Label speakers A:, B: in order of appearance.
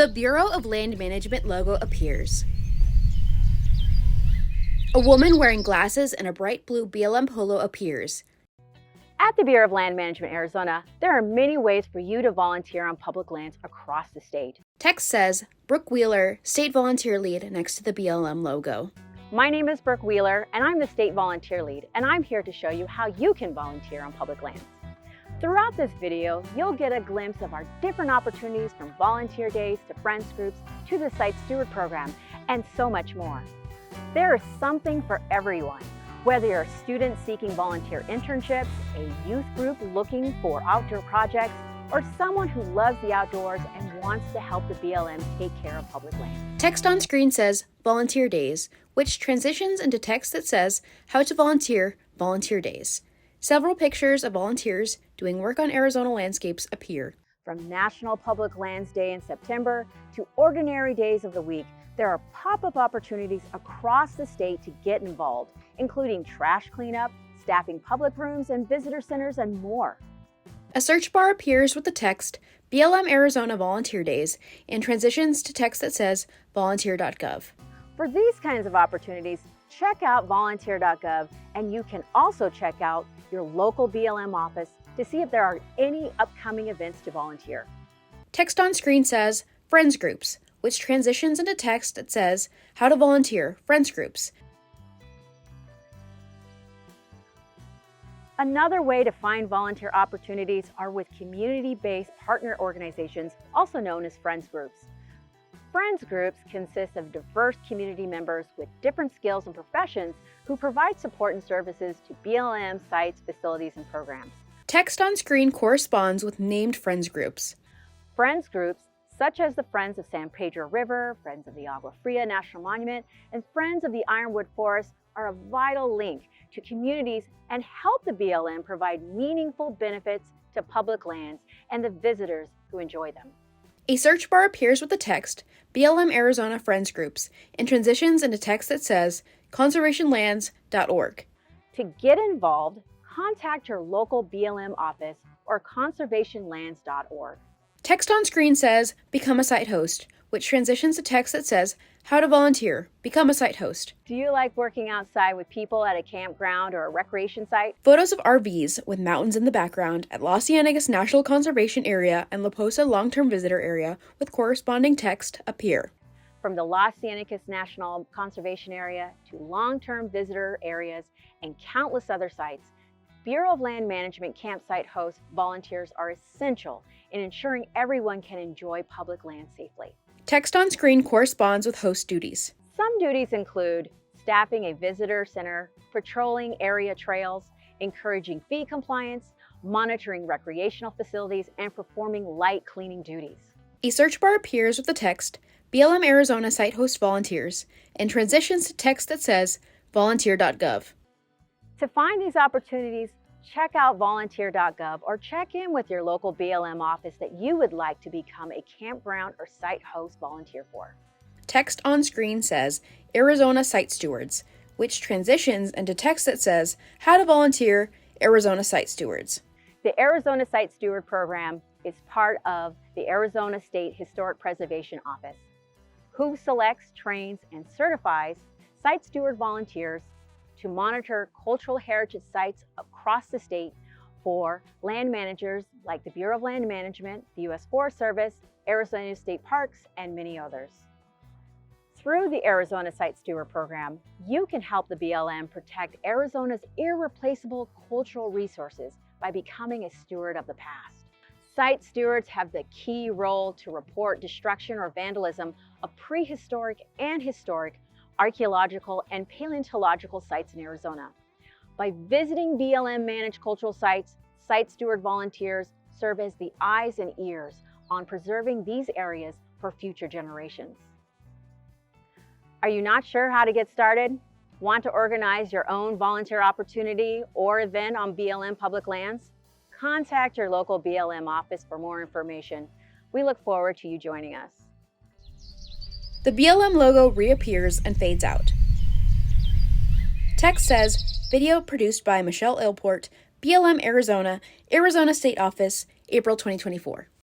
A: The Bureau of Land Management logo appears. A woman wearing glasses and a bright blue BLM polo appears.
B: At the Bureau of Land Management Arizona, there are many ways for you to volunteer on public lands across the state.
A: Text says, Brooke Wheeler, State Volunteer Lead, next to the BLM logo.
B: My name is Brooke Wheeler, and I'm the State Volunteer Lead, and I'm here to show you how you can volunteer on public lands. Throughout this video, you'll get a glimpse of our different opportunities from volunteer days to friends groups to the Site Steward Program, and so much more. There is something for everyone. Whether you're a student seeking volunteer internships, a youth group looking for outdoor projects, or someone who loves the outdoors and wants to help the BLM take care of public land.
A: Text on screen says Volunteer Days, which transitions into text that says How to Volunteer Volunteer Days. Several pictures of volunteers doing work on Arizona landscapes appear.
B: From National Public Lands Day in September to ordinary days of the week, there are pop-up opportunities across the state to get involved, including trash cleanup, staffing public rooms and visitor centers, and more.
A: A search bar appears with the text BLM Arizona Volunteer Days and transitions to text that says volunteer.gov.
B: For these kinds of opportunities, check out volunteer.gov, and you can also check out your local BLM office to see if there are any upcoming events to volunteer.
A: Text on screen says Friends Groups, which transitions into text that says How to Volunteer Friends Groups.
B: Another way to find volunteer opportunities are with community-based partner organizations, also known as Friends Groups. Friends Groups consist of diverse community members with different skills and professions who provide support and services to BLM sites, facilities, and programs.
A: Text on screen corresponds with named Friends Groups.
B: Friends Groups, such as the Friends of San Pedro River, Friends of the Agua Fria National Monument, and Friends of the Ironwood Forest, are a vital link to communities and help the BLM provide meaningful benefits to public lands and the visitors who enjoy them.
A: A search bar appears with the text BLM Arizona Friends Groups and transitions into text that says conservationlands.org.
B: To get involved, contact your local BLM office or conservationlands.org.
A: Text on screen says Become a Site Host, which transitions to text that says How to Volunteer, Become a Site Host.
B: Do you like working outside with people at a campground or a recreation site?
A: Photos of RVs with mountains in the background at Los Cienegos National Conservation Area and La Posa Long-Term Visitor Area with corresponding text appear.
B: From the Los Cienegos National Conservation Area to long-term visitor areas and countless other sites, Bureau of Land Management campsite host volunteers are essential in ensuring everyone can enjoy public land safely.
A: Text on screen corresponds with host duties.
B: Some duties include staffing a visitor center, patrolling area trails, encouraging fee compliance, monitoring recreational facilities, and performing light cleaning duties.
A: A search bar appears with the text BLM Arizona Site Host Volunteers and transitions to text that says volunteer.gov.
B: To find these opportunities, check out volunteer.gov or check in with your local BLM office that you would like to become a campground or site host volunteer for.
A: Text on screen says Arizona Site Stewards, which transitions into text that says How to Volunteer Arizona Site Stewards.
B: The Arizona Site Steward Program is part of the Arizona State Historic Preservation Office, who selects, trains, and certifies site steward volunteers to monitor cultural heritage sites across the state for land managers like the Bureau of Land Management, the U.S. Forest Service, Arizona State Parks, and many others. Through the Arizona Site Steward Program, you can help the BLM protect Arizona's irreplaceable cultural resources by becoming a steward of the past. Site stewards have the key role to report destruction or vandalism of prehistoric and historic archaeological and paleontological sites in Arizona. By visiting BLM-managed cultural sites, site steward volunteers serve as the eyes and ears on preserving these areas for future generations. Are you not sure how to get started? Want to organize your own volunteer opportunity or event on BLM public lands? Contact your local BLM office for more information. We look forward to you joining us.
A: The BLM logo reappears and fades out. Text says, Video produced by Michelle Ilport, BLM Arizona, Arizona State Office, April 2024.